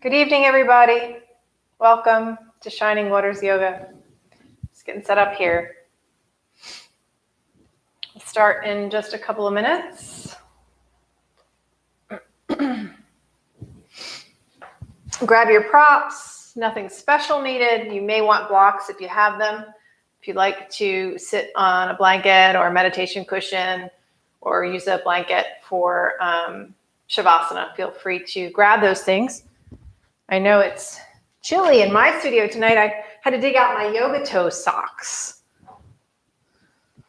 Good evening, everybody. Welcome to Shining Waters Yoga. Just getting set up here. We'll start in just a couple of minutes. Grab your props. Nothing special needed. You may want blocks if you have them. If you'd like to sit on a blanket or a meditation cushion or use a blanket for Shavasana, feel free to grab those things. I know it's chilly in my studio tonight. I had to dig out my yoga toe socks.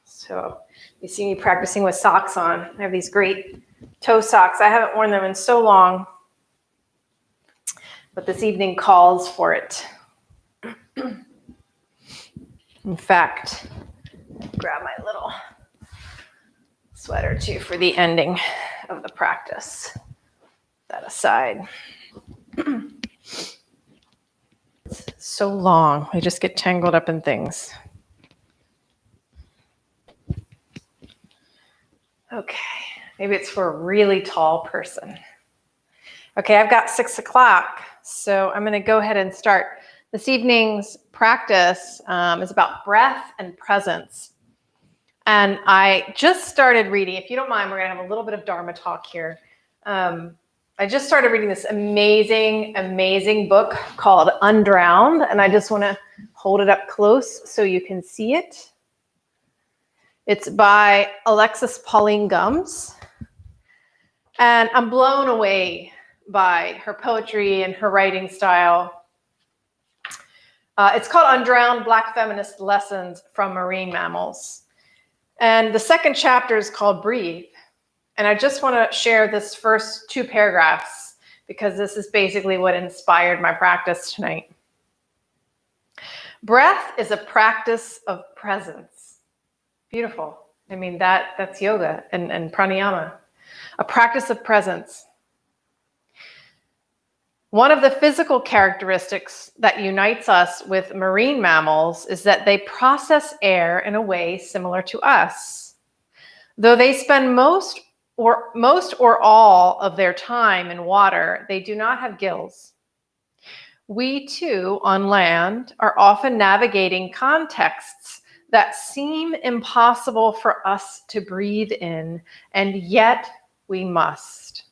So you see me practicing with socks on. I have these great toe socks. I haven't worn them in so long, but this evening calls for it. In fact, grab my little sweater too for the ending of the practice. That aside. It's so long. I just get tangled up in things. Okay, maybe it's for a really tall person. Okay, I've got 6 o'clock, so I'm going to go ahead and start. This evening's practice is about breath and presence. And I just started reading. If you don't mind, we're going to have a little bit of Dharma talk here. I just started reading this amazing book called Undrowned, and I just want to hold it up close so you can see it. It's by Alexis Pauline Gumbs, and I'm blown away by her poetry and her writing style. It's called Undrowned: Black Feminist Lessons from Marine Mammals. And the second chapter is called Breathe. And I just want to share this first 2 paragraphs because this is basically what inspired my practice tonight. Breath is a practice of presence. Beautiful. I mean, that's yoga and pranayama. A practice of presence. One of the physical characteristics that unites us with marine mammals is that they process air in a way similar to us. Though they spend most or all of their time in water, they do not have gills. We too, on land, are often navigating contexts that seem impossible for us to breathe in, and yet we must.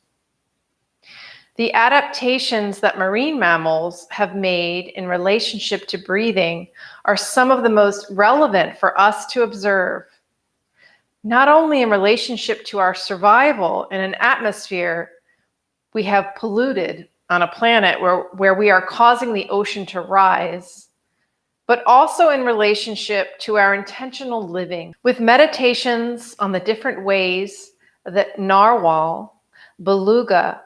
The adaptations that marine mammals have made in relationship to breathing are some of the most relevant for us to observe. Not only in relationship to our survival in an atmosphere we have polluted on a planet where we are causing the ocean to rise, but also in relationship to our intentional living, with meditations on the different ways that narwhal, beluga,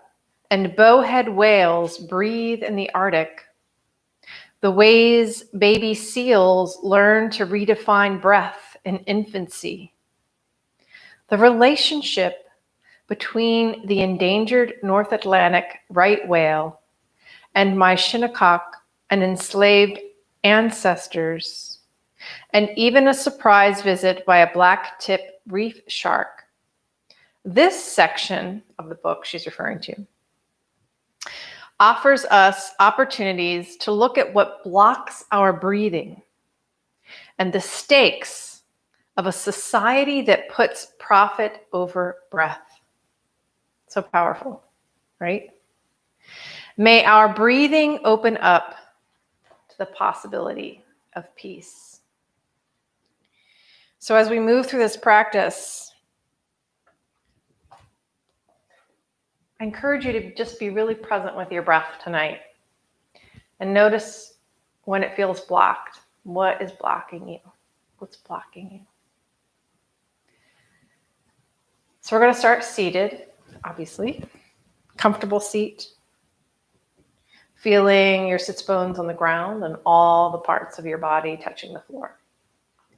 and bowhead whales breathe in the Arctic, the ways baby seals learn to redefine breath in infancy, the relationship between the endangered North Atlantic right whale and my Shinnecock and enslaved ancestors, and even a surprise visit by a black-tip reef shark. This section of the book she's referring to offers us opportunities to look at what blocks our breathing and the stakes of a society that puts profit over breath. So powerful, right? May our breathing open up to the possibility of peace. So as we move through this practice, I encourage you to just be really present with your breath tonight and notice when it feels blocked. What is blocking you? What's blocking you? So we're going to start seated, obviously. Comfortable seat. Feeling your sits bones on the ground and all the parts of your body touching the floor.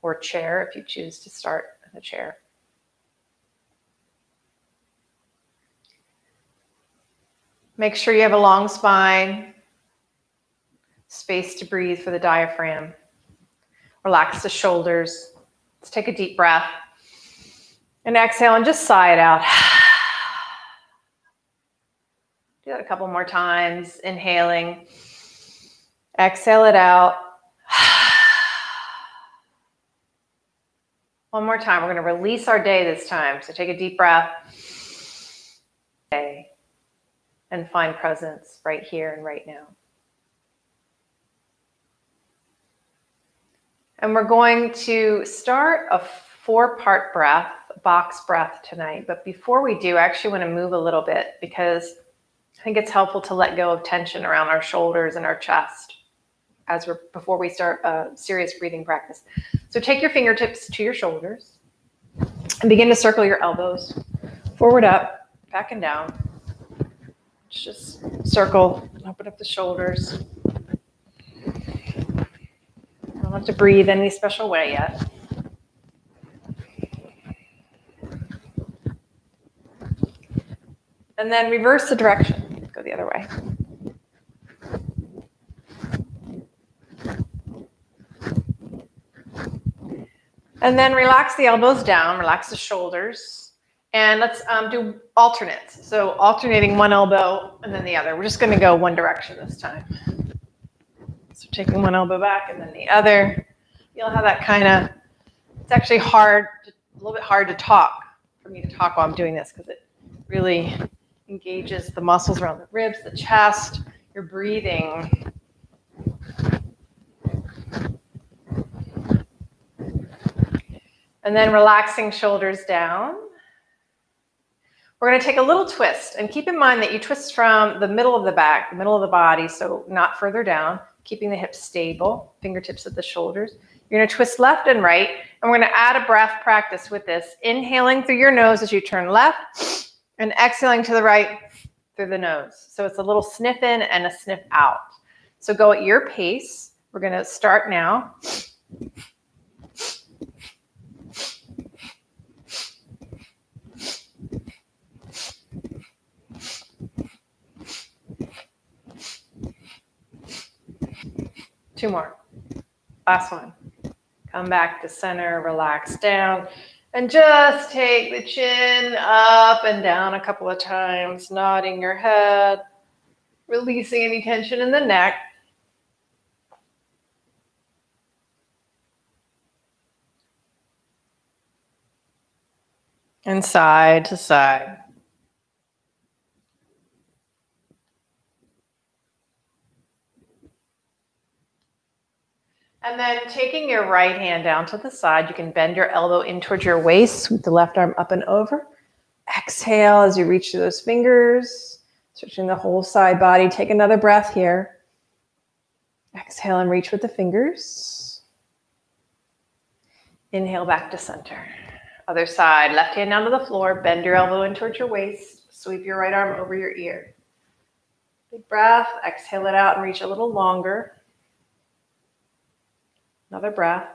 Or chair if you choose to start in a chair. Make sure you have a long spine. Space to breathe for the diaphragm. Relax the shoulders. Let's take a deep breath. And exhale and just sigh it out. Do that a couple more times. Inhaling. Exhale it out. One more time. We're going to release our day this time. So take a deep breath. And find presence right here and right now. And we're going to start a 4-part breath, box breath tonight. But before we do, I actually want to move a little bit because I think it's helpful to let go of tension around our shoulders and our chest before we start a serious breathing practice. So take your fingertips to your shoulders and begin to circle your elbows forward, up, back and down. Just circle, open up the shoulders. Don't have to breathe any special way yet. And then reverse the direction. Go the other way. And then relax the elbows down, relax the shoulders. And let's do alternates. So alternating one elbow and then the other. We're just going to go one direction this time. So taking one elbow back and then the other. You'll have that kind of, it's actually a little bit hard to talk, for me to talk while I'm doing this because it really engages the muscles around the ribs, the chest, your breathing. And then relaxing shoulders down. We're going to take a little twist, and keep in mind that you twist from the middle of the back, the middle of the body, so not further down, keeping the hips stable, fingertips at the shoulders. You're going to twist left and right, and we're going to add a breath practice with this, inhaling through your nose as you turn left, and exhaling to the right through the nose. So it's a little sniff in and a sniff out. So go at your pace. We're going to start now. 2 more. Last one. Come back to center, relax down, and just take the chin up and down a couple of times, nodding your head, releasing any tension in the neck. And side to side. And then taking your right hand down to the side, you can bend your elbow in towards your waist, sweep the left arm up and over. Exhale as you reach through those fingers, stretching the whole side body. Take another breath here. Exhale and reach with the fingers. Inhale back to center. Other side, left hand down to the floor, bend your elbow in towards your waist, sweep your right arm over your ear. Big breath, exhale it out and reach a little longer. Another breath.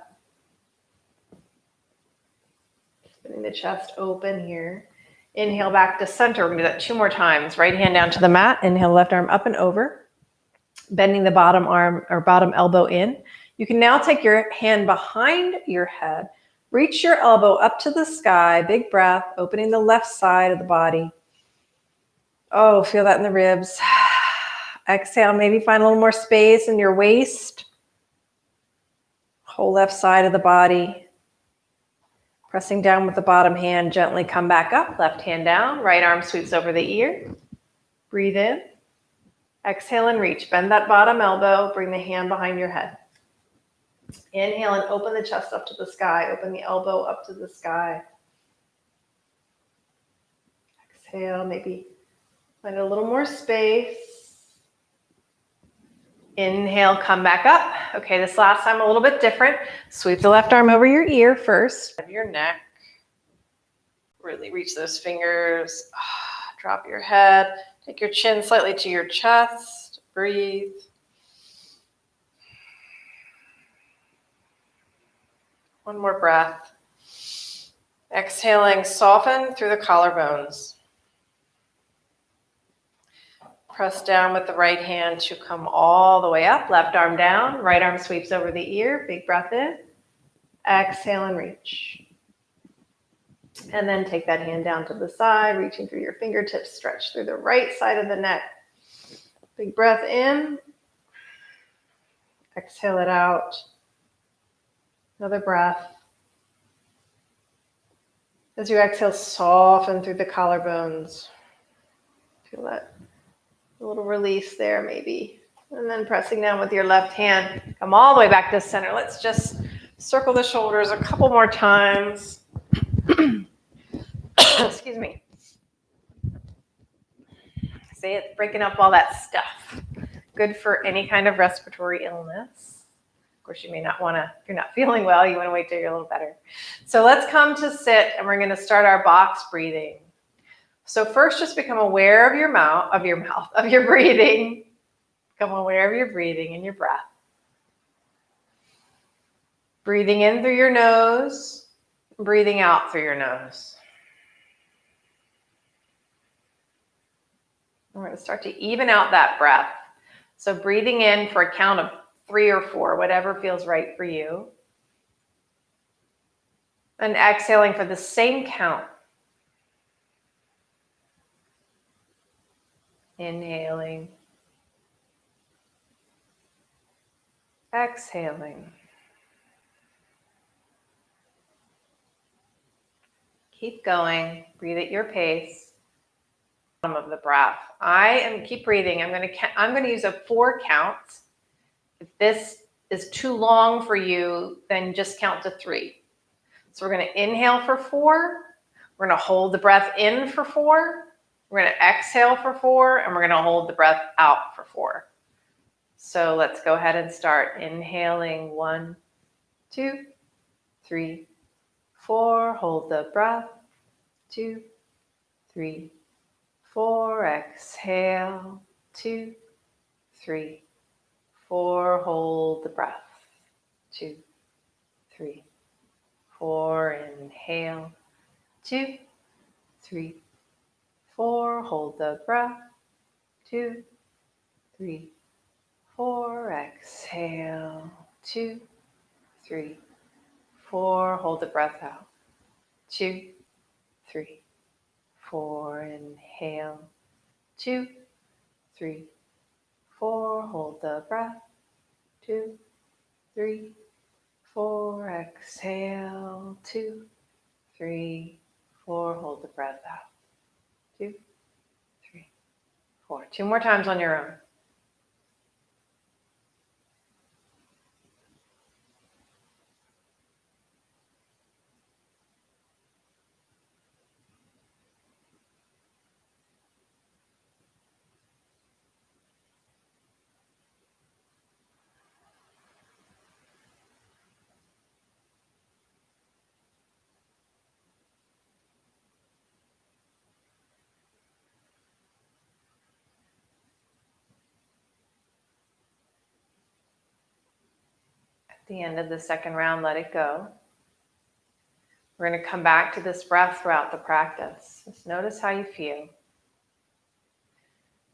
Spinning the chest open here. Inhale back to center. We're going to do that 2 more times. Right hand down to the mat. Inhale, left arm up and over. Bending the bottom arm or bottom elbow in. You can now take your hand behind your head. Reach your elbow up to the sky. Big breath, opening the left side of the body. Oh, feel that in the ribs. Exhale, maybe find a little more space in your waist. Whole left side of the body. Pressing down with the bottom hand, gently come back up. Left hand down, right arm sweeps over the ear. Breathe in. Exhale and reach. Bend that bottom elbow. Bring the hand behind your head. Inhale and open the chest up to the sky. Open the elbow up to the sky. Exhale, maybe find a little more space. Inhale, come back up. Okay, this last time a little bit different. Sweep the left arm over your ear first. Your neck. Really reach those fingers. Drop your head. Take your chin slightly to your chest. Breathe. One more breath. Exhaling, soften through the collarbones. Press down with the right hand to come all the way up. Left arm down, right arm sweeps over the ear. Big breath in. Exhale and reach. And then take that hand down to the side, reaching through your fingertips. Stretch through the right side of the neck. Big breath in. Exhale it out. Another breath. As you exhale, soften through the collarbones. Feel that a little release there maybe. And then pressing down with your left hand. Come all the way back to center. Let's just circle the shoulders a couple more times. Excuse me. See, it's breaking up all that stuff. Good for any kind of respiratory illness. Of course, you may not want to, if you're not feeling well, you want to wait till you're a little better. So let's come to sit, and we're going to start our box breathing. So first, just become aware of your breathing. Become aware of your breathing and your breath. Breathing in through your nose, breathing out through your nose. We're going to start to even out that breath. So breathing in for a count of 3 or 4, whatever feels right for you. And exhaling for the same count. Inhaling. Exhaling. Keep going. Breathe at your pace. Of the breath. Keep breathing. I'm going to use a 4 count. If this is too long for you, then just count to 3. So we're going to inhale for 4. We're going to hold the breath in for 4. We're going to exhale for 4, and we're going to hold the breath out for 4. So let's go ahead and start inhaling. 1, 2, 3, 4. Hold the breath. 2, 3, 4. Exhale. 2, 3, 4. Hold the breath. 2, 3, 4. Inhale. 2, 3, 4. Hold the breath. 2, 3, 4. Exhale. 2, 3, 4. Hold the breath out. 2, 3, 4. Inhale. 2, 3, 4. Hold the breath. 2, 3, 4. Exhale. 2, 3, 4. Hold the breath out. 2, 3, 4. 2 more times on your own. At the end of the second round, let it go. We're going to come back to this breath throughout the practice. Just notice how you feel.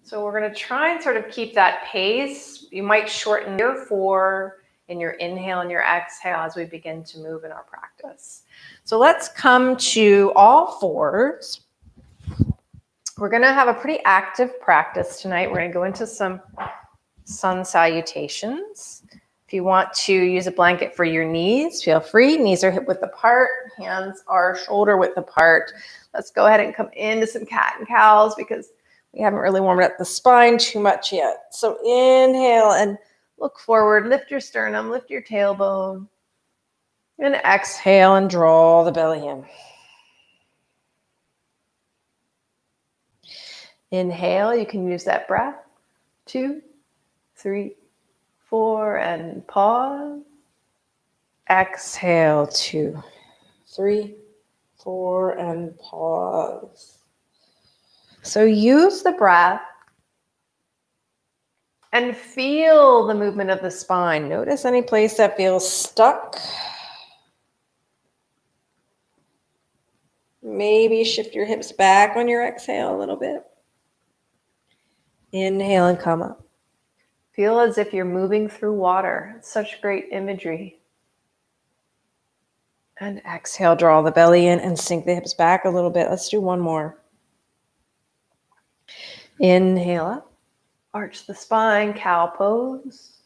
So we're going to try and sort of keep that pace. You might shorten your 4 in your inhale and your exhale as we begin to move in our practice. So let's come to all 4s. We're going to have a pretty active practice tonight. We're going to go into some sun salutations. If you want to use a blanket for your knees, feel free. Knees are hip width apart. Hands are shoulder width apart. Let's go ahead and come into some cat and cows because we haven't really warmed up the spine too much yet. So inhale and look forward. Lift your sternum, lift your tailbone. And exhale and draw the belly in. Inhale, you can use that breath. 2, 3, 4, and pause. Exhale, 2, 3, 4, and pause. So use the breath and feel the movement of the spine. Notice any place that feels stuck. Maybe shift your hips back on your exhale a little bit. Inhale and come up. Feel as if you're moving through water. It's such great imagery. And exhale, draw the belly in and sink the hips back a little bit. Let's do one more. Inhale up. Arch the spine, cow pose.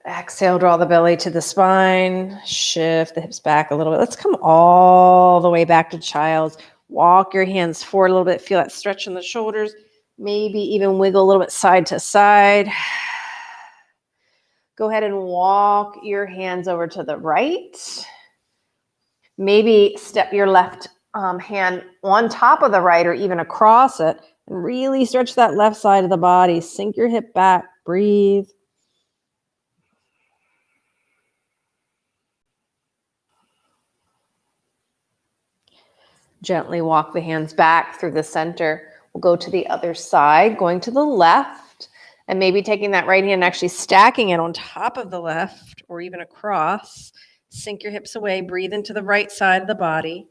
Exhale, draw the belly to the spine. Shift the hips back a little bit. Let's come all the way back to child's. Walk your hands forward a little bit. Feel that stretch in the shoulders. Maybe even wiggle a little bit side to side. Go ahead and walk your hands over to the right. Maybe step your left hand on top of the right or even across it. And really stretch that left side of the body. Sink your hip back. Breathe. Gently walk the hands back through the center. We'll go to the other side, going to the left, and maybe taking that right hand and actually stacking it on top of the left or even across. Sink your hips away. Breathe into the right side of the body.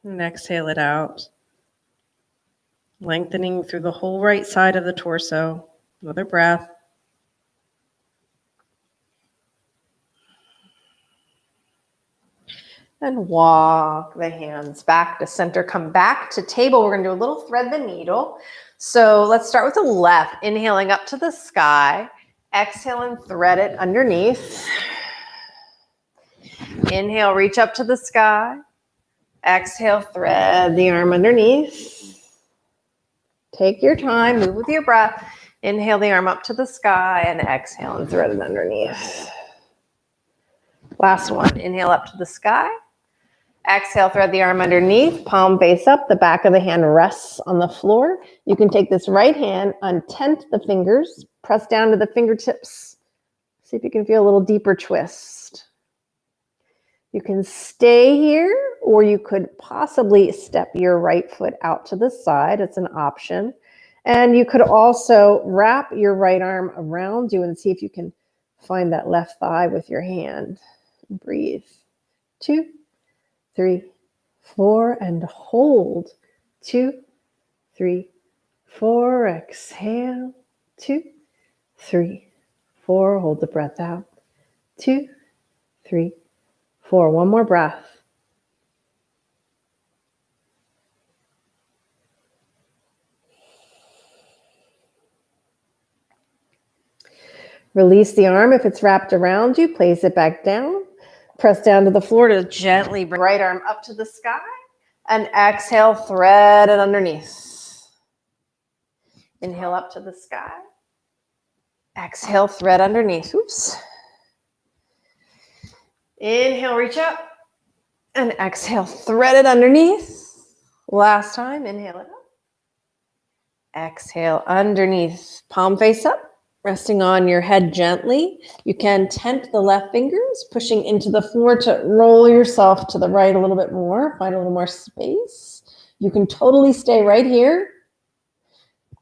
And exhale it out. Lengthening through the whole right side of the torso. Another breath. And walk the hands back to center. Come back to table. We're going to do a little thread the needle. So let's start with the left. Inhaling up to the sky. Exhale and thread it underneath. Inhale, reach up to the sky. Exhale, thread the arm underneath. Take your time, move with your breath. Inhale the arm up to the sky and exhale and thread it underneath. Last one, inhale up to the sky. Exhale, thread the arm underneath, palm face up, the back of the hand rests on the floor. You can take this right hand, untent the fingers, press down to the fingertips. See if you can feel a little deeper twist. You can stay here, or you could possibly step your right foot out to the side. It's an option. And you could also wrap your right arm around you and see if you can find that left thigh with your hand. Breathe. 2, 3, 4, and hold. 2, 3, 4. Exhale. 2, 3, 4. Hold the breath out. 2, 3, 4. One more breath. Release the arm if it's wrapped around you. Place it back down. Press down to the floor to gently bring the right arm up to the sky. And exhale, thread it underneath. Inhale up to the sky. Exhale, thread underneath. Oops. Inhale, reach up. And exhale, thread it underneath. Last time, inhale it up. Exhale, underneath. Palm face up. Resting on your head gently. You can tent the left fingers, pushing into the floor to roll yourself to the right a little bit more. Find a little more space. You can totally stay right here.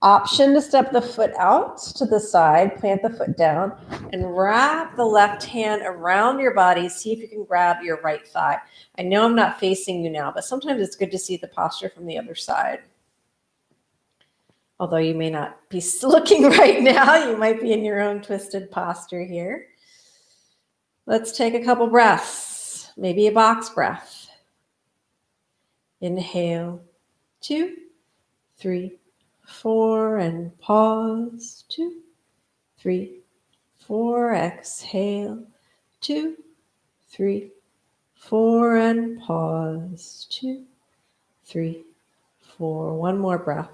Option to step the foot out to the side, plant the foot down, and wrap the left hand around your body. See if you can grab your right thigh. I know I'm not facing you now, but sometimes it's good to see the posture from the other side. Although you may not be looking right now, you might be in your own twisted posture here. Let's take a couple breaths, maybe a box breath. Inhale, 2, 3, 4, and pause. 2, 3, 4. Exhale, 2, 3, 4, and pause. 2, 3, 4. One more breath.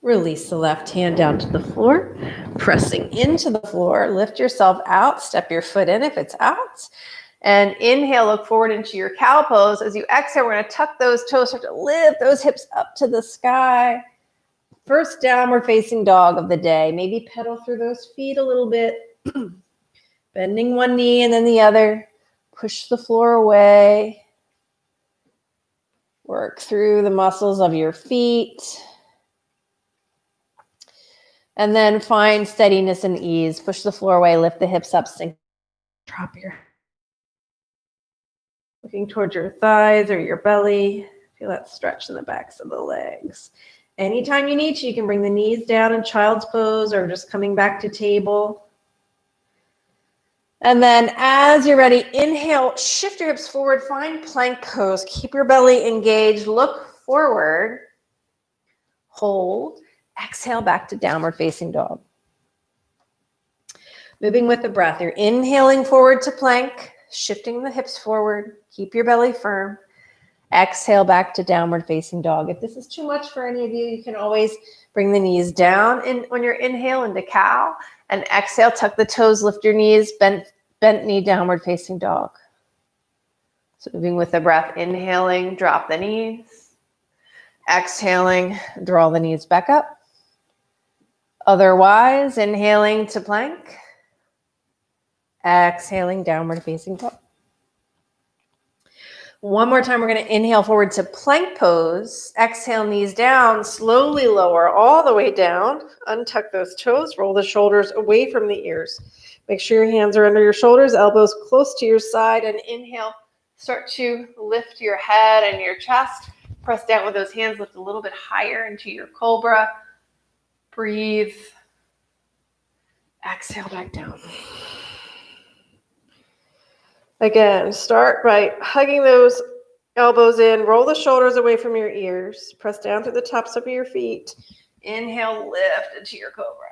Release the left hand down to the floor, pressing into the floor. Lift yourself out, step your foot in if it's out. And inhale, look forward into your cow pose. As you exhale, we're going to tuck those toes, start to lift those hips up to the sky. First downward facing dog of the day. Maybe pedal through those feet a little bit. Bending one knee and then the other. Push the floor away. Work through the muscles of your feet. And then find steadiness and ease. Push the floor away, lift the hips up, sink. Drop your. Looking towards your thighs or your belly. Feel that stretch in the backs of the legs. Anytime you need to, you can bring the knees down in child's pose or just coming back to table. And then as you're ready, inhale, shift your hips forward, find plank pose. Keep your belly engaged, look forward, hold, exhale back to downward facing dog. Moving with the breath, you're inhaling forward to plank, shifting the hips forward, keep your belly firm. Exhale back to downward facing dog. If this is too much for any of you, you can always bring the knees down on your inhale into cow, and exhale, tuck the toes, lift your knees, bent knee, downward facing dog. So moving with the breath, inhaling, drop the knees. Exhaling, draw the knees back up. Otherwise, inhaling to plank. Exhaling, downward facing dog. One more time, we're going to inhale forward to plank pose. Exhale, knees down, slowly lower all the way down. Untuck those toes, roll the shoulders away from the ears. Make sure your hands are under your shoulders, elbows close to your side, and inhale, start to lift your head and your chest. Press down with those hands, lift a little bit higher into your cobra. Breathe. Exhale back down. Again, start by hugging those elbows in, roll the shoulders away from your ears, press down through the tops of your feet. Inhale, lift into your cobra.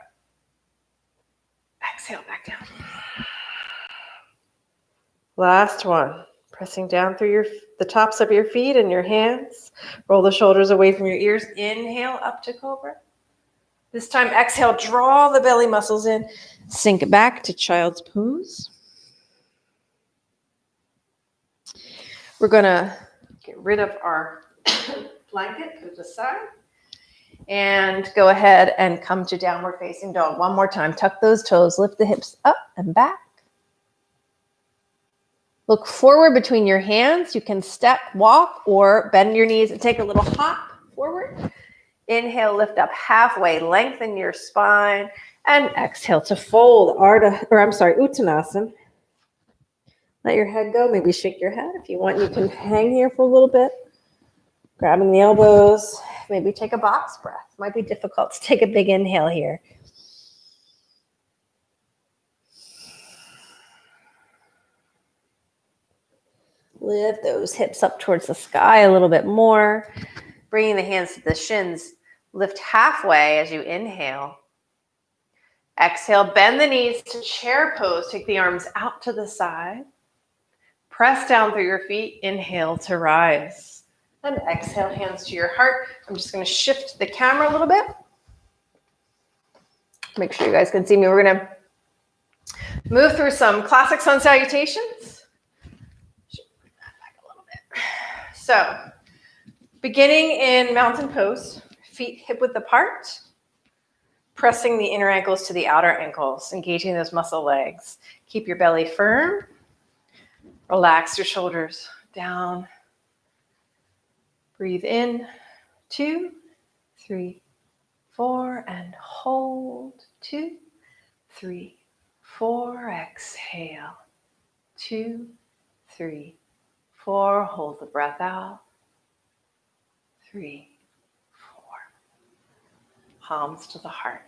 Exhale, back down. Last one, pressing down through the tops of your feet and your hands. Roll the shoulders away from your ears. Inhale, up to cobra. This time, exhale, draw the belly muscles in. Sink it back to child's pose. We're going to get rid of our blanket to the side and go ahead and come to downward facing dog. One more time. Tuck those toes, lift the hips up and back. Look forward between your hands. You can step, walk, or bend your knees and take a little hop forward. Inhale, lift up halfway, lengthen your spine, and exhale to fold Uttanasana. Let your head go. Maybe shake your head. If you want, you can hang here for a little bit. Grabbing the elbows. Maybe take a box breath. Might be difficult to take a big inhale here. Lift those hips up towards the sky a little bit more. Bringing the hands to the shins. Lift halfway as you inhale. Exhale, bend the knees to chair pose. Take the arms out to the side. Press down through your feet. Inhale to rise. And exhale, hands to your heart. I'm just going to shift the camera a little bit. Make sure you guys can see me. We're going to move through some classic sun salutations. Back a little bit. So, beginning in mountain pose, feet hip width apart. Pressing the inner ankles to the outer ankles, engaging those muscle legs. Keep your belly firm. Relax your shoulders down. Breathe in, 2, 3, 4, and hold, 2, 3, 4, exhale, 2, 3, 4, hold the breath out, 3, 4, palms to the heart.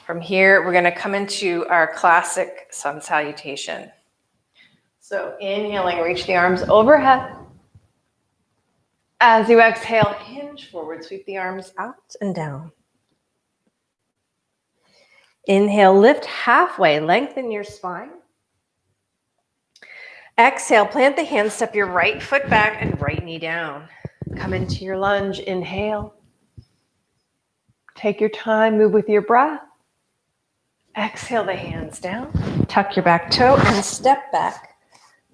From here, we're going to come into our classic sun salutation. So inhaling, reach the arms overhead. As you exhale, hinge forward, sweep the arms out and down. Inhale, lift halfway, lengthen your spine. Exhale, plant the hands, step your right foot back and right knee down. Come into your lunge, inhale. Take your time, move with your breath. Exhale the hands down, tuck your back toe and step back,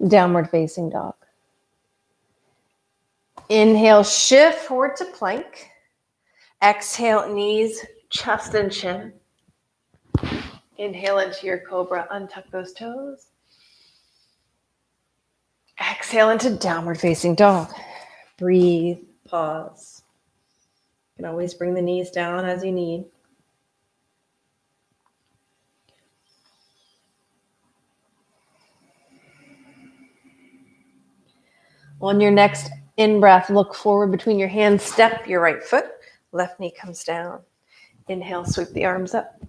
downward facing dog. Inhale, shift forward to plank. Exhale, knees, chest and chin. Inhale into your cobra, untuck those toes. Exhale into downward facing dog. Breathe, pause. You can always bring the knees down as you need. On your next in-breath, look forward between your hands, step your right foot, Left knee comes down. Inhale, sweep the arms up.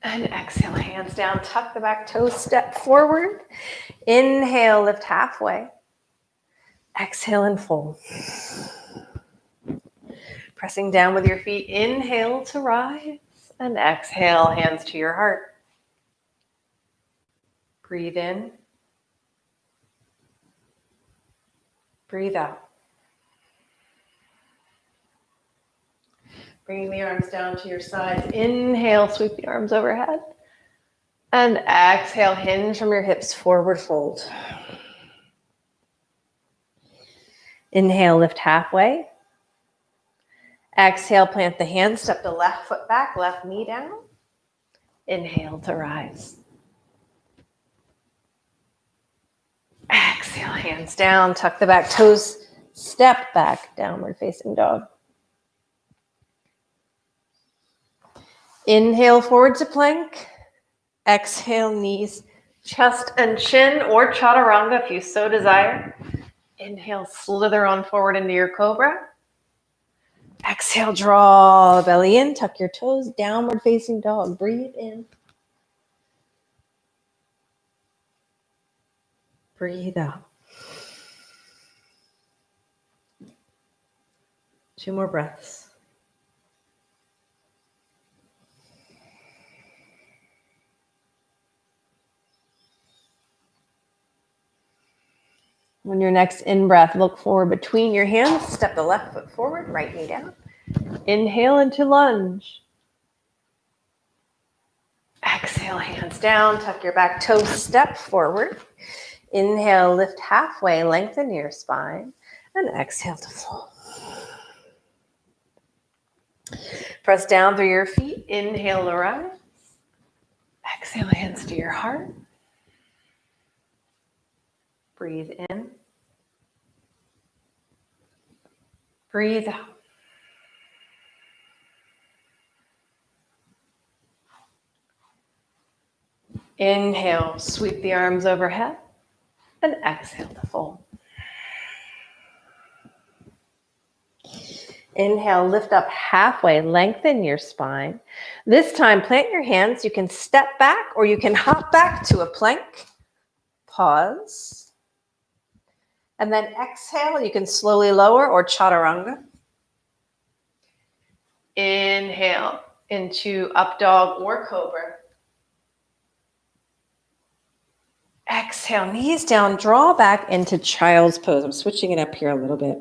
And exhale, hands down, tuck the back toes, step forward. Inhale, lift halfway. Exhale and fold. Pressing down with your feet, inhale to rise. And exhale, hands to your heart. Breathe in. Breathe out. Bringing the arms down to your sides. Inhale, sweep the arms overhead. And exhale, hinge from your hips, forward fold. Inhale, lift halfway. Exhale, plant the hands, step the left foot back, left knee down. Inhale to rise. Exhale, hands down, tuck the back toes, step back, downward facing dog. Inhale, forward to plank. Exhale, knees, chest and chin, or chaturanga if you so desire. Inhale, slither on forward into your cobra. Exhale, draw the belly in, tuck your toes, downward facing dog. Breathe in. Breathe out. 2 more breaths. On your next in-breath, look forward between your hands. Step the left foot forward, right knee down. Inhale into lunge. Exhale, hands down. Tuck your back toes, step forward. Inhale, lift halfway, lengthen your spine. And exhale to fold. Press down through your feet. Inhale to rise. Exhale, hands to your heart. Breathe in. Breathe out. Inhale, sweep the arms overhead. And exhale to fold. Inhale, lift up halfway, lengthen your spine. This time, plant your hands. You can step back or you can hop back to a plank. Pause. And then exhale, you can slowly lower or chaturanga. Inhale into up dog or cobra. Exhale, knees down, draw back into child's pose. I'm switching it up here a little bit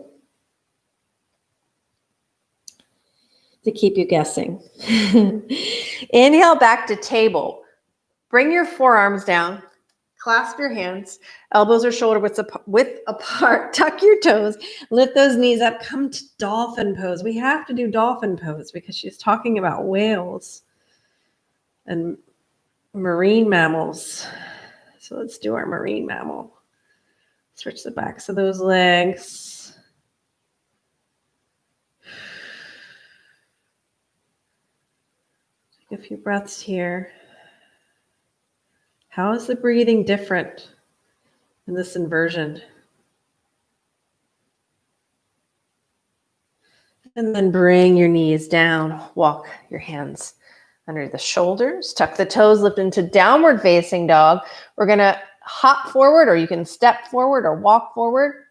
to keep you guessing. Inhale back to table. Bring your forearms down. Clasp your hands. Elbows or shoulder width apart. Tuck your toes. Lift those knees up. Come to dolphin pose. We have to do dolphin pose because she's talking about whales and marine mammals. So let's do our marine mammal. Stretch the backs of those legs. Take a few breaths here. How is the breathing different in this inversion? And then bring your knees down. Walk your hands under the shoulders. Tuck the toes, lift into downward facing dog. We're going to hop forward, or you can step forward or walk forward.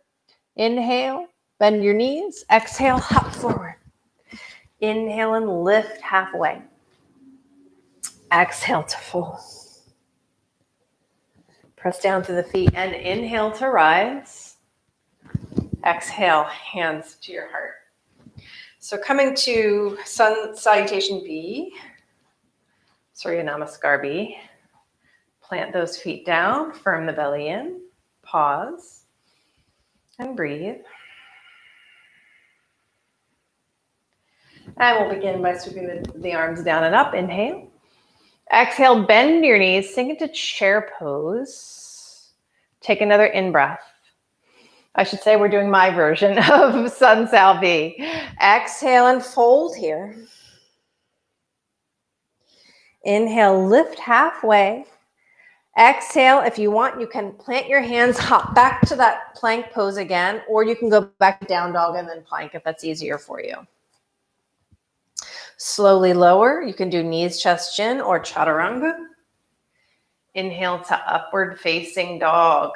Inhale, bend your knees. Exhale, hop forward. Inhale and lift halfway. Exhale to fold. Press down to the feet and inhale to rise. Exhale, hands to your heart. So coming to Sun Salutation B, Surya Namaskar B. Plant those feet down, firm the belly in, pause, and breathe. And we'll begin by sweeping the arms down and up. Inhale. Exhale, bend your knees, sink into chair pose. Take another in-breath. I should say we're doing my version of Sun Sal B. Exhale and fold here. Inhale, lift halfway. Exhale. If you want, you can plant your hands, hop back to that plank pose again, or you can go back to down dog and then plank if that's easier for you. Slowly lower. You can do knees, chest, chin, or chaturanga. Inhale to upward facing dog.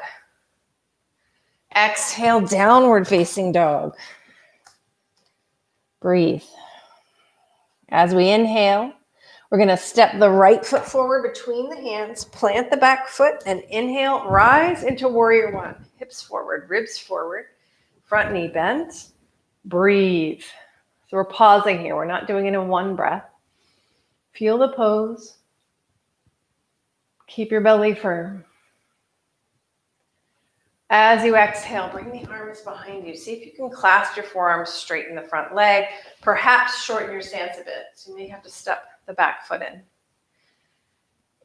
Exhale, downward facing dog. Breathe. As we inhale, we're going to step the right foot forward between the hands, plant the back foot, and inhale, rise into warrior one. Hips forward, ribs forward, front knee bent. Breathe. So we're pausing here. We're not doing it in one breath. Feel the pose. Keep your belly firm. As you exhale, bring the arms behind you. See if you can clasp your forearms, straighten the front leg, perhaps shorten your stance a bit. So you may have to step the back foot in.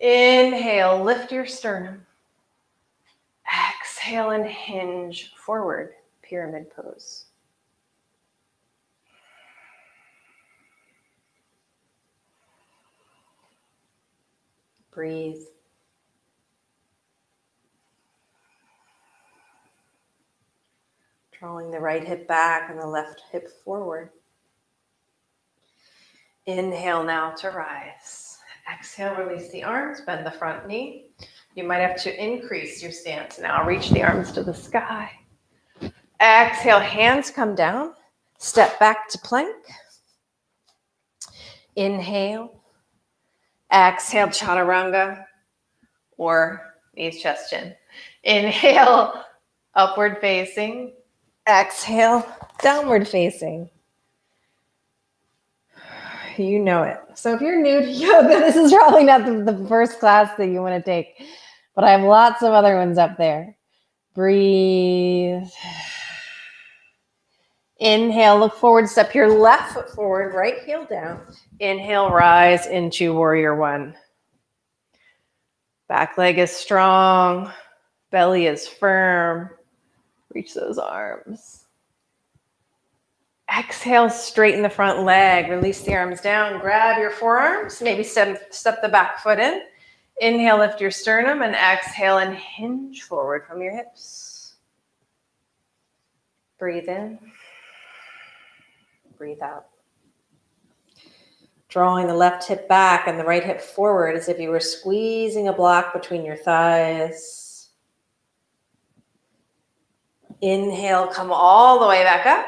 Inhale, lift your sternum. Exhale and hinge forward, pyramid pose. Breathe. Drawing the right hip back and the left hip forward. Inhale now to rise. Exhale, release the arms, bend the front knee. You might have to increase your stance now. Reach the arms to the sky. Exhale, hands come down. Step back to plank. Inhale. Exhale, chaturanga or knees, chest, chin. Inhale, upward facing. Exhale, downward facing. You know it. So if you're new to yoga, this is probably not the first class that you want to take, but I have lots of other ones up there. Breathe. Inhale, look forward, step your left foot forward, right heel down. Inhale, rise into warrior one. Back leg is strong, belly is firm. Reach those arms. Exhale, straighten the front leg. Release the arms down. Grab your forearms. Maybe step the back foot in. Inhale, lift your sternum, and exhale and hinge forward from your hips. Breathe in. Breathe out. Drawing the left hip back and the right hip forward as if you were squeezing a block between your thighs. Inhale, come all the way back up.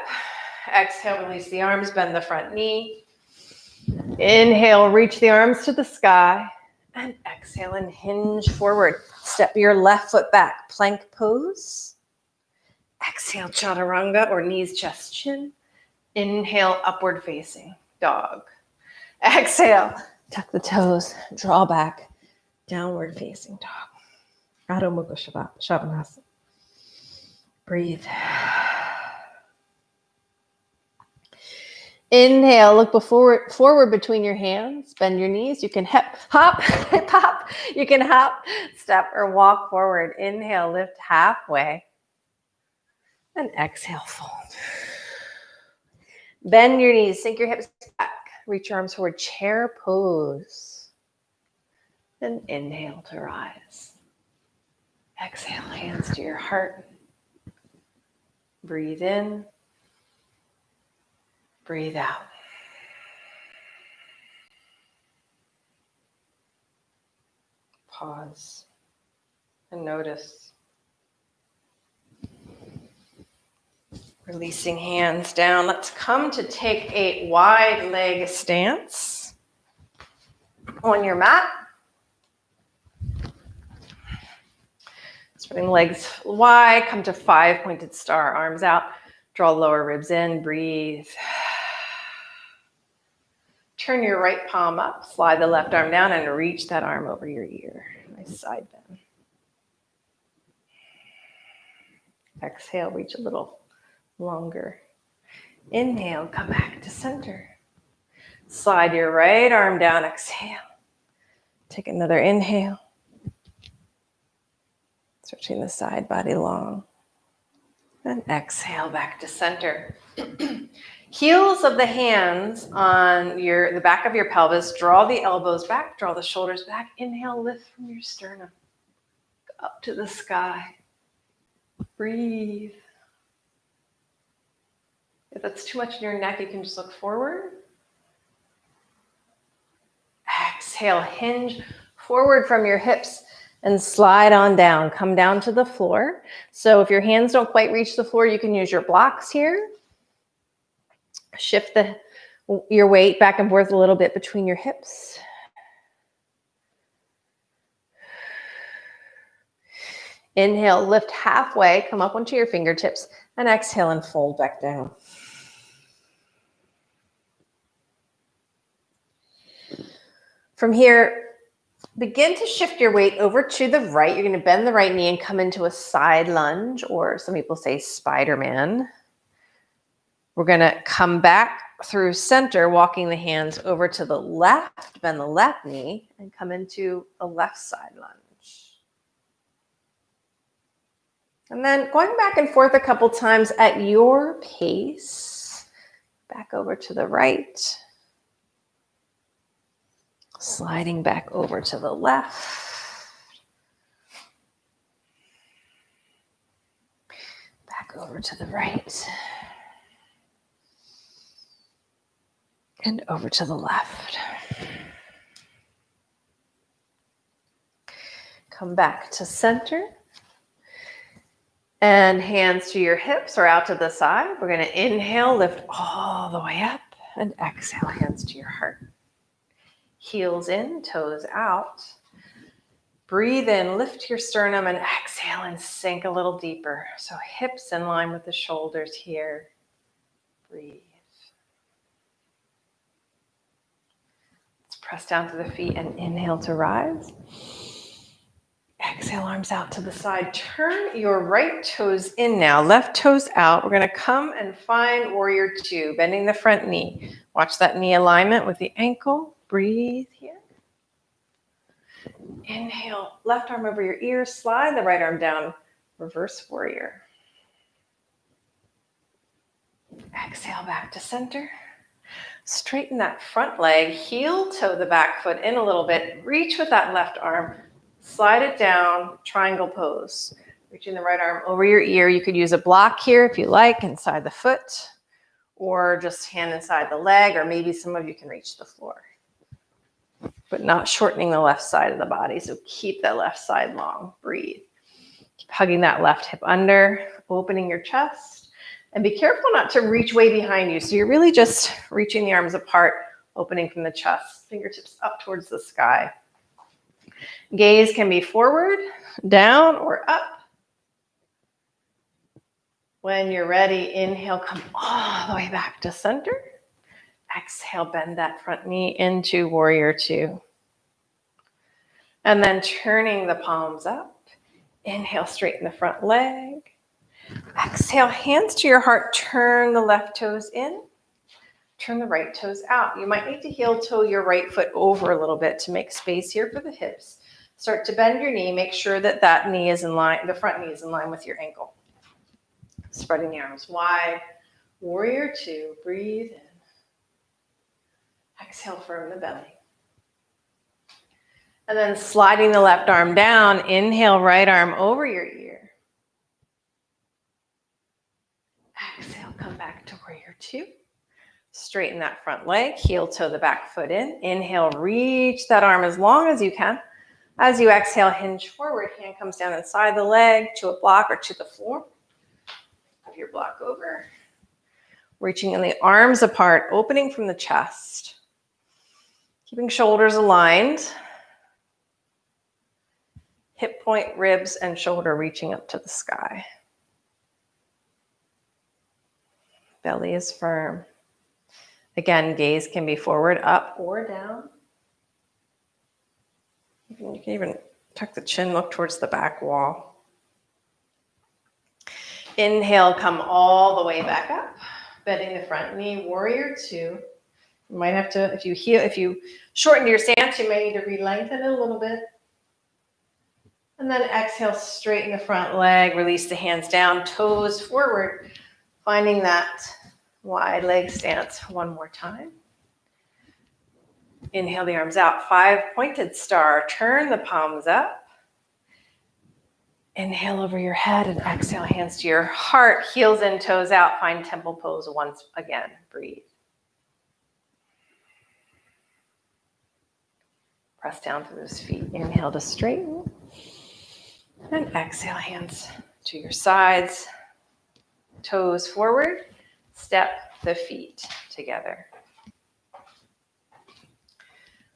Exhale, release the arms, bend the front knee. Inhale, reach the arms to the sky. And exhale and hinge forward. Step your left foot back, plank pose. Exhale, chaturanga or knees, chest, chin. Inhale, upward facing dog. Exhale, tuck the toes, draw back, downward facing dog. Adho Mukha Svanasana. Breathe. Inhale, look forward between your hands, bend your knees. You can hip hop. You can hop, step, or walk forward. Inhale, lift halfway. And exhale, fold. Bend your knees, sink your hips back. Reach your arms forward, chair pose. Then inhale to rise. Exhale, hands to your heart. Breathe in. Breathe out. Pause and notice. Releasing hands down. Let's come to take a wide leg stance on your mat. Spreading legs wide, come to 5 pointed star, arms out. Draw lower ribs in, breathe. Turn your right palm up, slide the left arm down, and reach that arm over your ear. Nice side bend. Exhale, reach a little longer. Inhale, come back to center. Slide your right arm down, exhale. Take another inhale. Stretching the side body long. And exhale back to center. Heels of the hands on the back of your pelvis. Draw the elbows back, draw the shoulders back. Inhale, lift from your sternum. up to the sky. Breathe. If that's too much in your neck, you can just look forward. Exhale, hinge forward from your hips and slide on down. Come down to the floor. So if your hands don't quite reach the floor, you can use your blocks here. Shift your weight back and forth a little bit between your hips. Inhale, lift halfway, come up onto your fingertips, and exhale and fold back down. From here, begin to shift your weight over to the right. You're going to bend the right knee and come into a side lunge, or some people say Spider-Man. We're going to come back through center, walking the hands over to the left, bend the left knee, and come into a left side lunge. And then going back and forth a couple times at your pace. Back over to the right. Sliding back over to the left. Back over to the right. And over to the left. Come back to center. And hands to your hips or out to the side. We're going to inhale, lift all the way up, and exhale, hands to your heart. Heels in, toes out. Breathe in, lift your sternum, and exhale and sink a little deeper. So hips in line with the shoulders here. Breathe. Let's press down to the feet and inhale to rise. Exhale, arms out to the side. Turn your right toes in now, left toes out. We're going to come and find warrior two, bending the front knee. Watch that knee alignment with the ankle. Breathe here. Inhale, left arm over your ear, slide the right arm down, reverse warrior. Exhale, back to center. Straighten that front leg, heel toe the back foot in a little bit. Reach with that left arm. Slide it down, triangle pose. Reaching the right arm over your ear. You could use a block here if you like, inside the foot, or just hand inside the leg, or maybe some of you can reach the floor. But not shortening the left side of the body, so keep that left side long. Breathe. Keep hugging that left hip under, opening your chest, and be careful not to reach way behind you. So you're really just reaching the arms apart, opening from the chest, fingertips up towards the sky. Gaze can be forward, down, or up. When you're ready, inhale, come all the way back to center. Exhale, bend that front knee into warrior two. And then turning the palms up. Inhale, straighten the front leg. Exhale, hands to your heart. Turn the left toes in. Turn the right toes out. You might need to heel toe your right foot over a little bit to make space here for the hips. Start to bend your knee. Make sure that that knee is in line, the front knee is in line with your ankle. Spreading the arms wide. Warrior two. Breathe in. Exhale, firm the belly. And then sliding the left arm down. Inhale, right arm over your ear. Exhale, come back to warrior two. Straighten that front leg. Heel toe the back foot in. Inhale, reach that arm as long as you can. As you exhale, hinge forward. Hand comes down inside the leg to a block or to the floor. Move your block over. Reaching in the arms apart, opening from the chest. Keeping shoulders aligned. Hip point, ribs, and shoulder reaching up to the sky. Belly is firm. Again, gaze can be forward, up, or down. You can even tuck the chin, look towards the back wall. Inhale, come all the way back up. Bending the front knee, warrior two. You might have to, if you shorten your stance, you may need to re-lengthen it a little bit. And then exhale, straighten the front leg, release the hands down, toes forward, finding that wide leg stance one more time. Inhale the arms out, 5 pointed star. Turn the palms up. Inhale over your head and exhale, hands to your heart, heels in, toes out. Find temple pose once again. Breathe. Press down through those feet. Inhale to straighten. And exhale, hands to your sides. Toes forward. Step the feet together.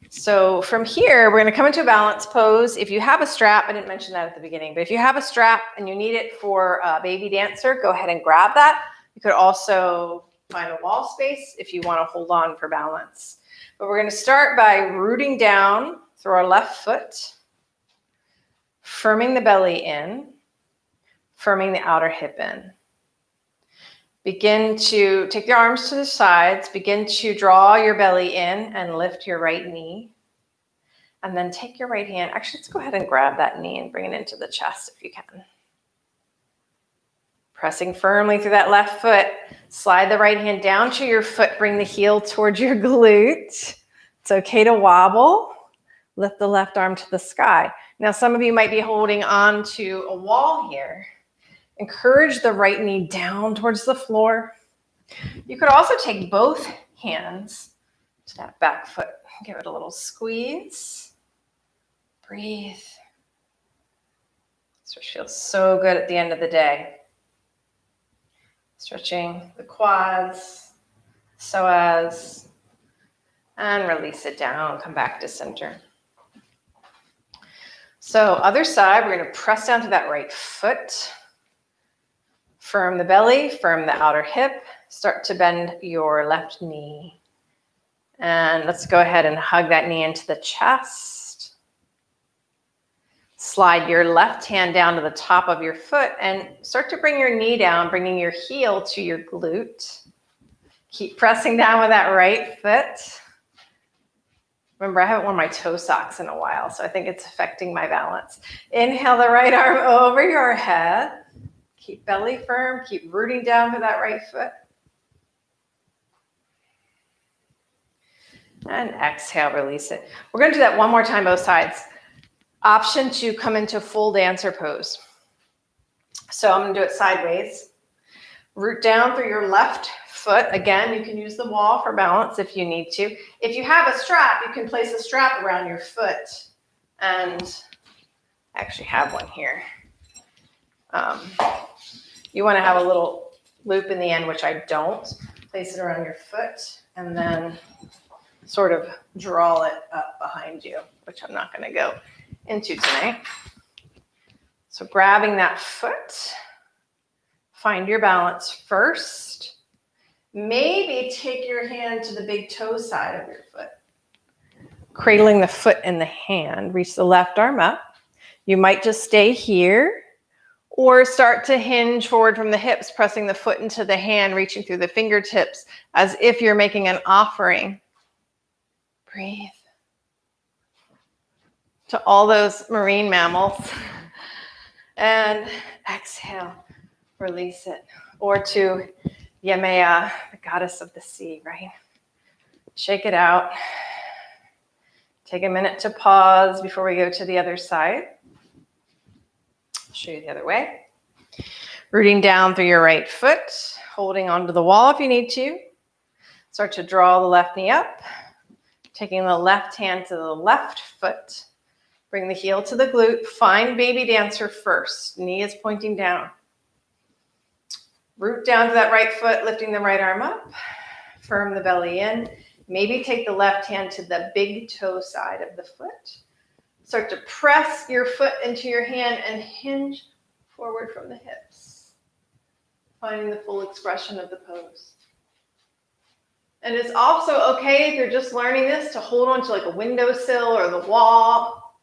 So from here, we're going to come into a balance pose. If you have a strap, I didn't mention that at the beginning, but if you have a strap and you need it for a baby dancer, go ahead and grab that. You could also find a wall space if you want to hold on for balance. But we're going to start by rooting down through our left foot, firming the belly in, firming the outer hip in. Begin to take your arms to the sides, begin to draw your belly in and lift your right knee. And then take your right hand, actually let's go ahead and grab that knee and bring it into the chest if you can. Pressing firmly through that left foot, slide the right hand down to your foot, bring the heel towards your glute. It's okay to wobble. Lift the left arm to the sky. Now some of you might be holding on to a wall here. Encourage the right knee down towards the floor. You could also take both hands to that back foot. Give it a little squeeze. Breathe. Stretch feels so good at the end of the day. Stretching the quads, psoas, and release it down. Come back to center. So other side, we're going to press down to that right foot. Firm the belly, firm the outer hip. Start to bend your left knee. And let's go ahead and hug that knee into the chest. Slide your left hand down to the top of your foot and start to bring your knee down, bringing your heel to your glute. Keep pressing down with that right foot. Remember, I haven't worn my toe socks in a while, so I think it's affecting my balance. Inhale the right arm over your head. Keep belly firm, keep rooting down for that right foot. And exhale, release it. We're going to do that one more time, both sides. Option to come into full dancer pose. So I'm going to do it sideways. Root down through your left foot. Again, you can use the wall for balance if you need to. If you have a strap, you can place a strap around your foot. And I actually have one here. You want to have a little loop in the end, which I don't. Place it around your foot and then sort of draw it up behind you, which I'm not going to go into tonight. So grabbing that foot, find your balance first. Maybe take your hand to the big toe side of your foot. Cradling the foot in the hand, reach the left arm up. You might just stay here or start to hinge forward from the hips, pressing the foot into the hand, reaching through the fingertips as if you're making an offering. Breathe. To all those marine mammals. And exhale, release it. Or to Yemaya, the goddess of the sea, right? Shake it out. Take a minute to pause before we go to the other side. I'll show you the other way. Rooting down through your right foot, holding onto the wall if you need to. Start to draw the left knee up. Taking the left hand to the left foot. Bring the heel to the glute. Find baby dancer first. Knee is pointing down. Root down to that right foot, lifting the right arm up. Firm the belly in. Maybe take the left hand to the big toe side of the foot. Start to press your foot into your hand and hinge forward from the hips. Finding the full expression of the pose. And it's also okay if you're just learning this to hold on to like a windowsill or the wall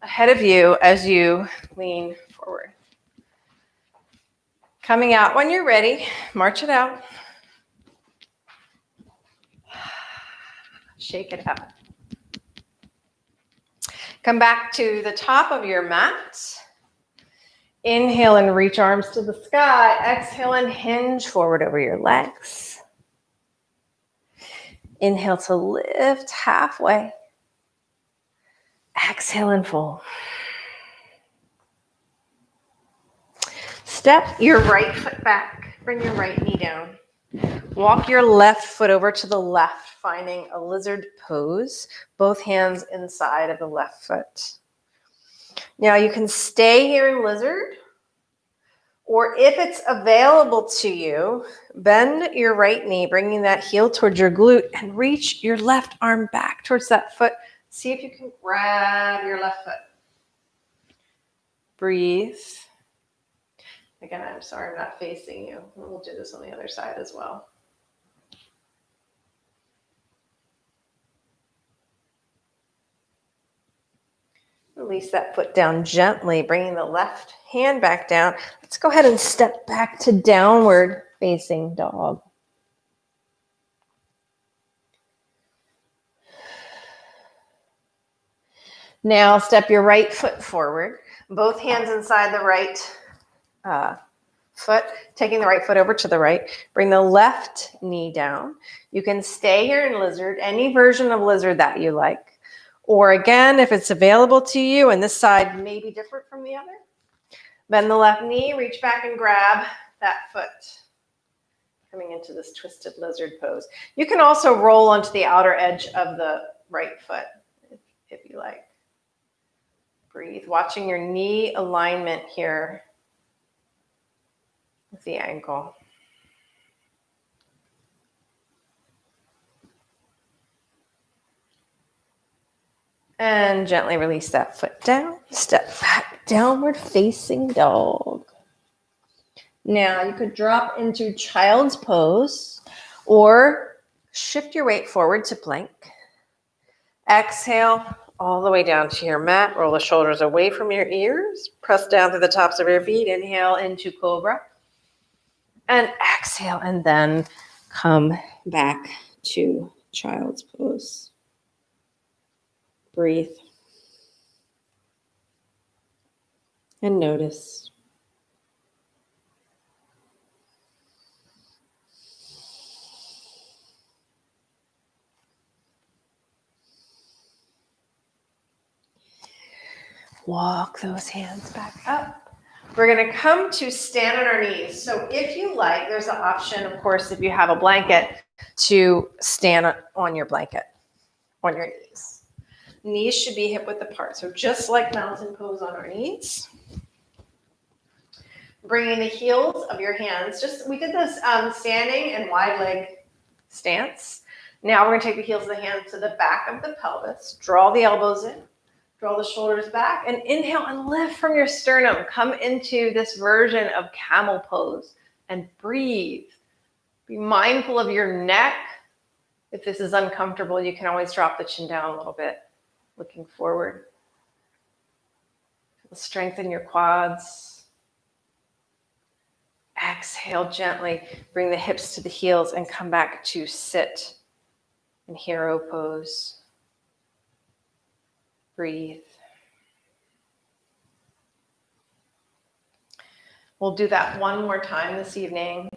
ahead of you as you lean forward. Coming out when you're ready, march it out. Shake it out. Come back to the top of your mat. Inhale and reach arms to the sky. Exhale and hinge forward over your legs. Inhale to lift halfway. Exhale and fold. Step your right foot back. Bring your right knee down. Walk your left foot over to the left, finding a lizard pose. Both hands inside of the left foot. Now you can stay here in lizard, or if it's available to you, bend your right knee, bringing that heel towards your glute, and reach your left arm back towards that foot. See if you can grab your left foot. Breathe. Again, I'm sorry I'm not facing you. We'll do this on the other side as well. Release that foot down gently, bringing the left hand back down. Let's go ahead and step back to downward facing dog. Now step your right foot forward, both hands inside the right foot, taking the right foot over to the right. Bring the left knee down. You can stay here in lizard, any version of lizard that you like. Or again, if it's available to you and this side may be different from the other, bend the left knee, reach back and grab that foot. Coming into this twisted lizard pose. You can also roll onto the outer edge of the right foot if you like. Breathe, watching your knee alignment here with the ankle. And gently release that foot down. Step back, downward facing dog. Now you could drop into child's pose or shift your weight forward to plank. Exhale all the way down to your mat. Roll the shoulders away from your ears. Press down to the tops of your feet. Inhale into cobra. And exhale, and then come back to child's pose. Breathe. And notice. Walk those hands back up. We're going to come to stand on our knees. So if you like, there's an option, of course, if you have a blanket, to stand on your blanket, on your knees. Knees should be hip width apart. So just like mountain pose on our knees. Bringing the heels of your hands. We did this standing and wide leg stance. Now we're going to take the heels of the hands to the back of the pelvis. Draw the elbows in. Draw the shoulders back and inhale and lift from your sternum. Come into this version of camel pose and breathe. Be mindful of your neck. If this is uncomfortable, you can always drop the chin down a little bit, looking forward. Strengthen your quads. Exhale gently. Bring the hips to the heels and come back to sit in hero pose. Breathe. We'll do that one more time this evening.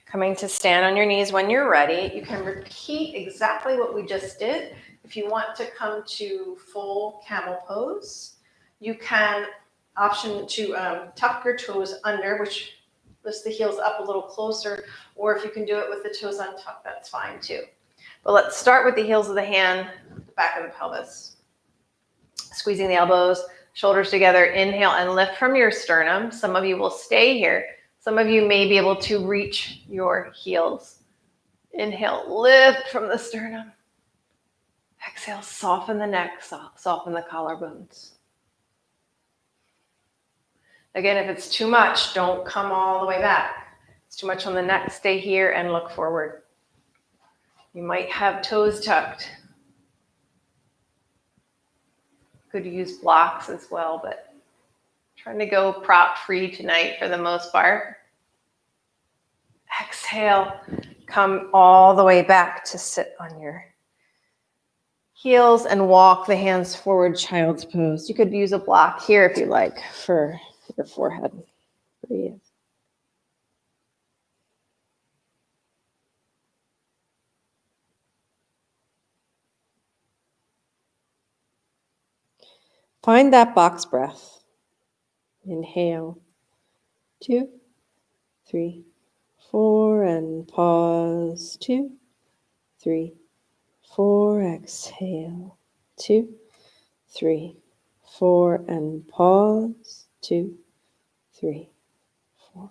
Coming to stand on your knees when you're ready. You can repeat exactly what we just did. If you want to come to full camel pose, you can option to tuck your toes under, which lifts the heels up a little closer, or if you can do it with the toes untucked, that's fine too. But let's start with the heels of the hand, the back of the pelvis. Squeezing the elbows, shoulders together. Inhale and lift from your sternum. Some of you will stay here. Some of you may be able to reach your heels. Inhale, lift from the sternum. Exhale, soften the neck, soften the collarbones. Again, if it's too much, don't come all the way back. If it's too much on the neck, stay here and look forward. You might have toes tucked. Could use blocks as well, but trying to go prop free tonight for the most part. Exhale, come all the way back to sit on your heels and walk the hands forward, child's pose. You could use a block here if you like for your forehead. Breathe. Find that box breath. Inhale 2, 3, 4, and pause. 2, 3, 4, exhale. 2, 3, 4, and pause. 2, 3, 4.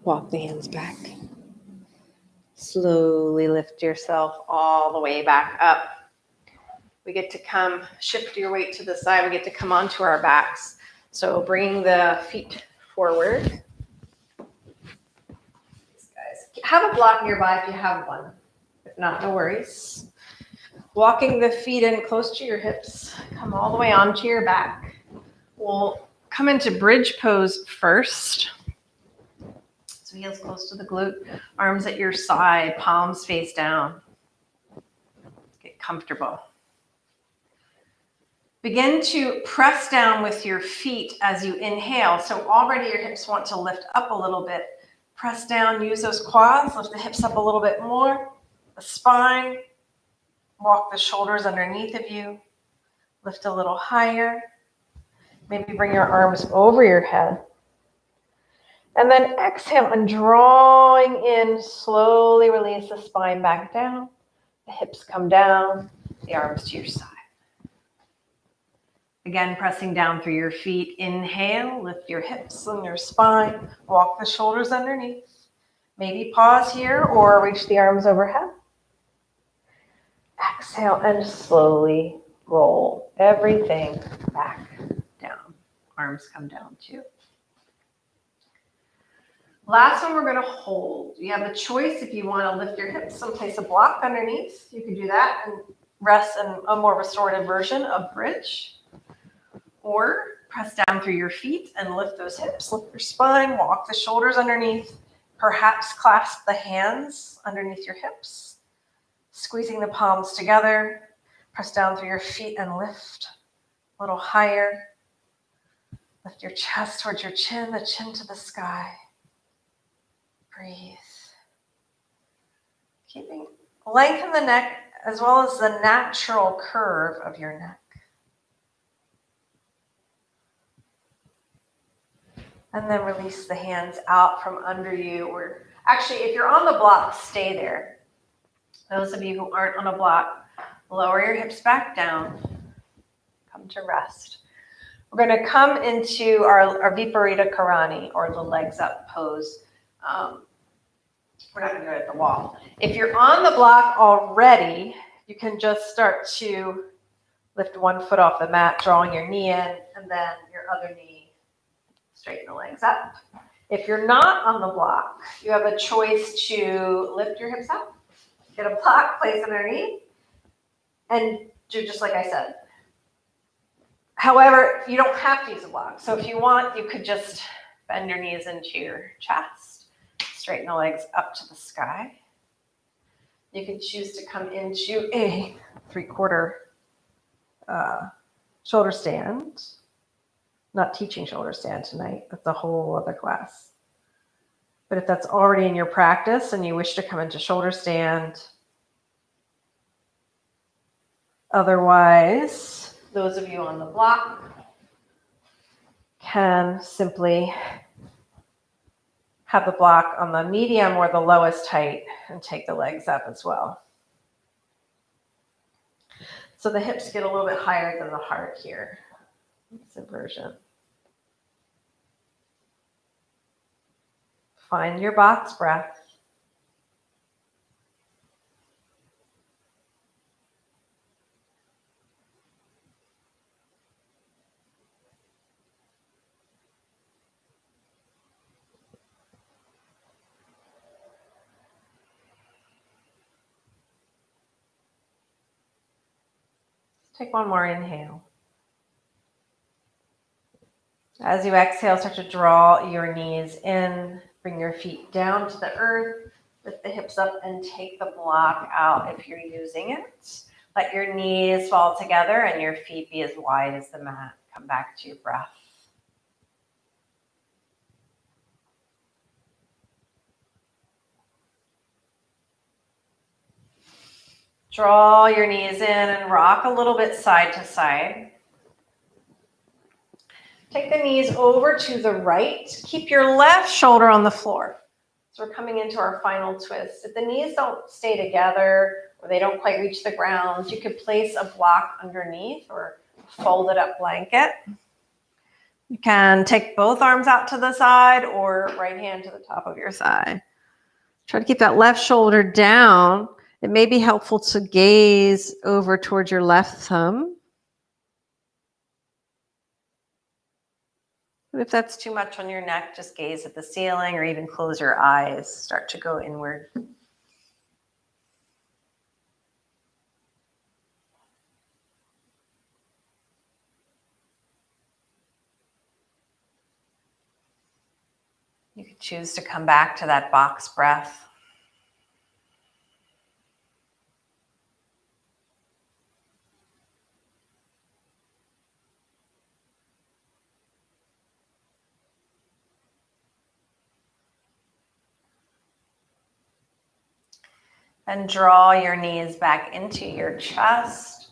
Walk the hands back. Slowly lift yourself all the way back up. We get to come, shift your weight to the side. We get to come onto our backs. So bringing the feet forward. Guys, have a block nearby if you have one. If not, no worries. Walking the feet in close to your hips. Come all the way onto your back. We'll come into bridge pose first. So heels close to the glute, arms at your side, palms face down. Get comfortable. Begin to press down with your feet as you inhale. So already your hips want to lift up a little bit. Press down, use those quads, lift the hips up a little bit more. The spine, walk the shoulders underneath of you. Lift a little higher. Maybe bring your arms over your head. And then exhale and drawing in, slowly release the spine back down. The hips come down, the arms to your side. Again, pressing down through your feet. Inhale, lift your hips and your spine. Walk the shoulders underneath. Maybe pause here or reach the arms overhead. Exhale and slowly roll everything back down. Arms come down too. Last one we're going to hold. You have a choice if you want to lift your hips and place a block underneath. You can do that and rest in a more restorative version of bridge. Or press down through your feet and lift those hips, lift your spine, walk the shoulders underneath. Perhaps clasp the hands underneath your hips, squeezing the palms together. Press down through your feet and lift a little higher. Lift your chest towards your chin, the chin to the sky. Breathe. Lengthen the neck as well as the natural curve of your neck. And then release the hands out from under you. Or actually, if you're on the block, stay there. Those of you who aren't on a block, lower your hips back down. Come to rest. We're going to come into our Viparita Karani, or the legs up pose. We're not going to do it at the wall. If you're on the block already, you can just start to lift one foot off the mat, drawing your knee in, and then your other knee, straighten the legs up. If you're not on the block, you have a choice to lift your hips up, get a block, place underneath, and do just like I said. However, you don't have to use a block. So if you want, you could just bend your knees into your chest, straighten the legs up to the sky. You can choose to come into a 3/4 shoulder stand. Not teaching shoulder stand tonight. That's a whole other class. But if that's already in your practice and you wish to come into shoulder stand, otherwise, those of you on the block can simply have the block on the medium or the lowest height and take the legs up as well. So the hips get a little bit higher than the heart here. It's inversion. Find your box breath. Take one more inhale. As you exhale, start to draw your knees in. Bring your feet down to the earth. Lift the hips up and take the block out if you're using it. Let your knees fall together and your feet be as wide as the mat. Come back to your breath. Draw your knees in and rock a little bit side to side. Take the knees over to the right. Keep your left shoulder on the floor. So we're coming into our final twist. If the knees don't stay together or they don't quite reach the ground, you could place a block underneath or a folded up blanket. You can take both arms out to the side or right hand to the top of your thigh. Try to keep that left shoulder down. It may be helpful to gaze over towards your left thumb. But if that's too much on your neck, just gaze at the ceiling or even close your eyes. Start to go inward. You could choose to come back to that box breath. And draw your knees back into your chest.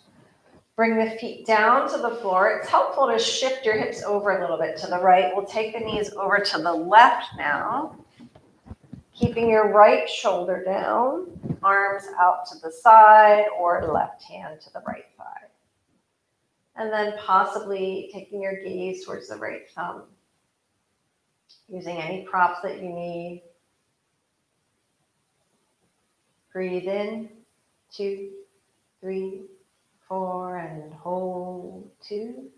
Bring the feet down to the floor. It's helpful to shift your hips over a little bit to the right. We'll take the knees over to the left now. Keeping your right shoulder down, arms out to the side or left hand to the right thigh. And then possibly taking your gaze towards the right thumb. Using any props that you need. Breathe in, 2, 3, 4, and hold, 2,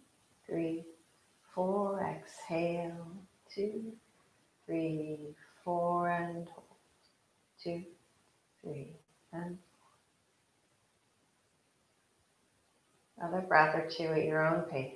3, 4, exhale, 2, 3, 4, and hold, 2, 3, and another breath or two at your own pace.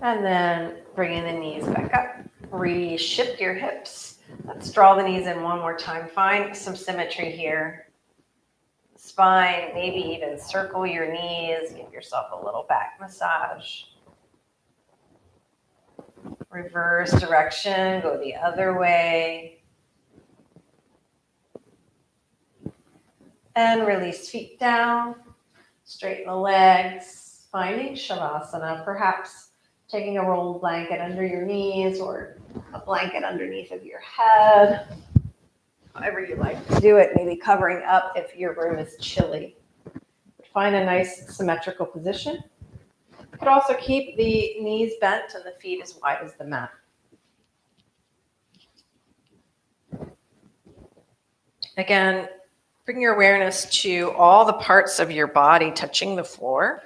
And then bringing the knees back up. Reshift your hips. Let's draw the knees in one more time. Find some symmetry here. Spine, maybe even circle your knees. Give yourself a little back massage. Reverse direction, go the other way. And release feet down. Straighten the legs. Finding Shavasana, perhaps taking a rolled blanket under your knees or a blanket underneath of your head. However you like to do it, maybe covering up if your room is chilly. Find a nice symmetrical position. You could also keep the knees bent and the feet as wide as the mat. Again, bring your awareness to all the parts of your body touching the floor.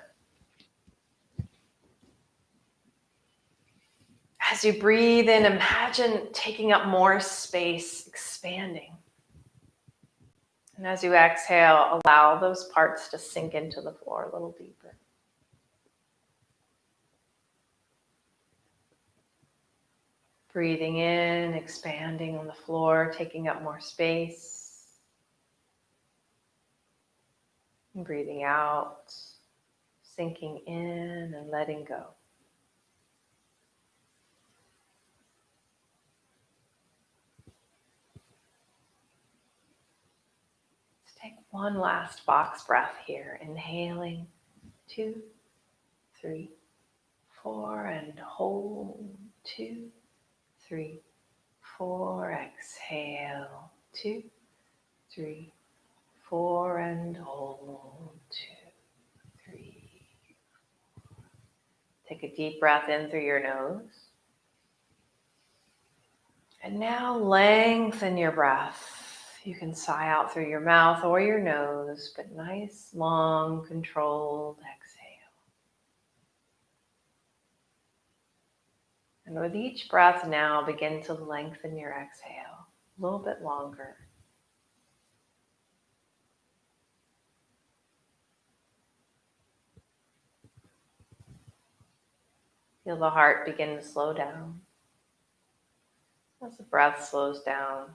As you breathe in, imagine taking up more space, expanding. And as you exhale, allow those parts to sink into the floor a little deeper. Breathing in, expanding on the floor, taking up more space. And breathing out, sinking in and letting go. Take one last box breath here. Inhaling, 2, 3, 4, and hold, 2, 3, 4. Exhale, 2, 3, 4, and hold, 2, 3. Take a deep breath in through your nose. And now lengthen your breath. You can sigh out through your mouth or your nose, but nice, long, controlled exhale. And with each breath now, begin to lengthen your exhale a little bit longer. Feel the heart begin to slow down as the breath slows down.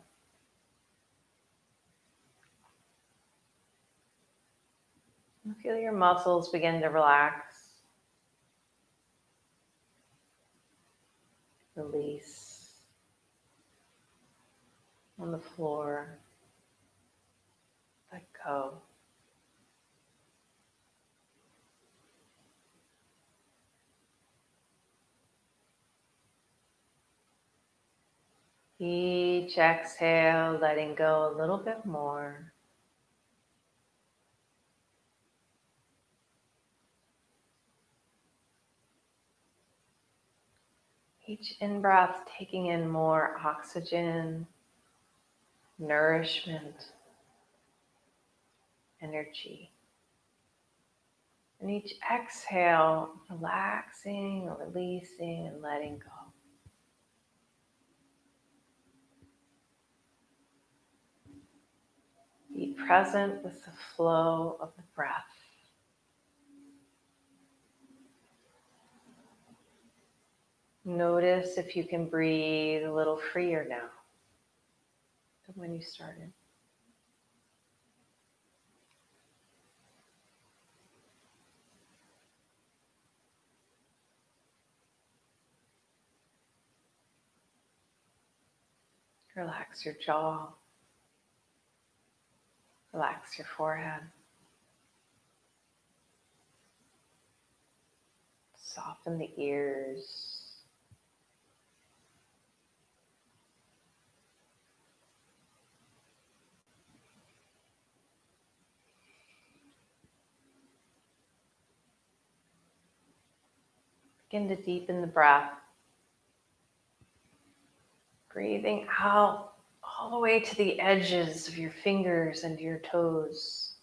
And feel your muscles begin to relax. Release on the floor. Let go. Each exhale, letting go a little bit more. Each in-breath, taking in more oxygen, nourishment, energy. And each exhale, relaxing, releasing, and letting go. Be present with the flow of the breath. Notice if you can breathe a little freer now than when you started. Relax your jaw. Relax your forehead. Soften the ears. Begin to deepen the breath. Breathing out all the way to the edges of your fingers and your toes.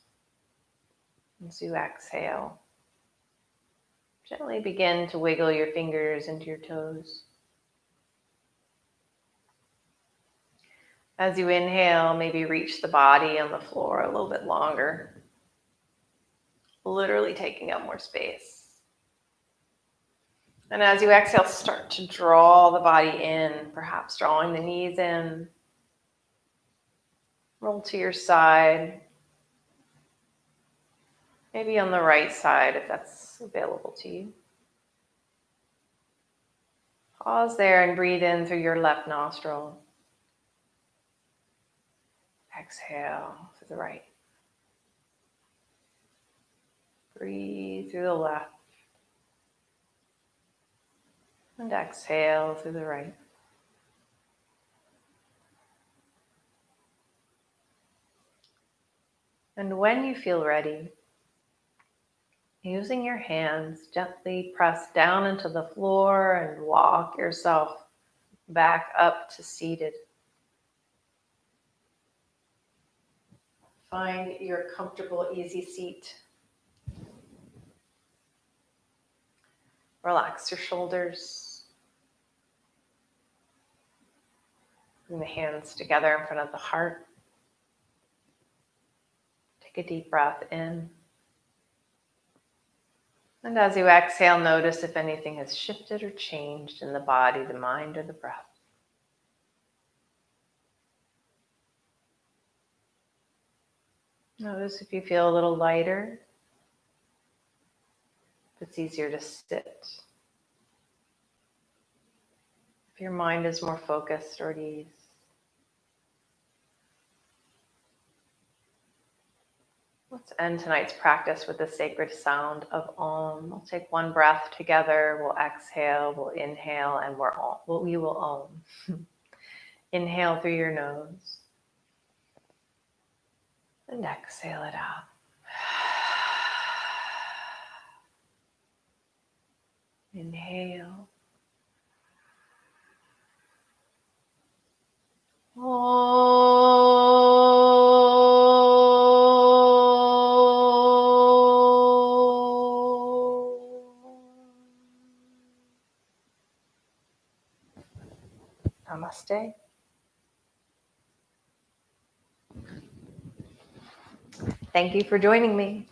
As you exhale, gently begin to wiggle your fingers into your toes. As you inhale, maybe reach the body on the floor a little bit longer, literally taking up more space. And as you exhale, start to draw the body in, perhaps drawing the knees in. Roll to your side, maybe on the right side if that's available to you. Pause there and breathe in through your left nostril. Exhale through the right. Breathe through the left. And exhale through the right. And when you feel ready, using your hands, gently press down into the floor and walk yourself back up to seated. Find your comfortable, easy seat. Relax your shoulders. Bring the hands together in front of the heart. Take a deep breath in. And as you exhale, notice if anything has shifted or changed in the body, the mind, or the breath. Notice if you feel a little lighter, if it's easier to sit, if your mind is more focused or at ease. Let's end tonight's practice with the sacred sound of Om. We'll take one breath together, we'll exhale, we'll inhale, and we will Om. Inhale through your nose. And exhale it out. Inhale. Namaste. Thank you for joining me.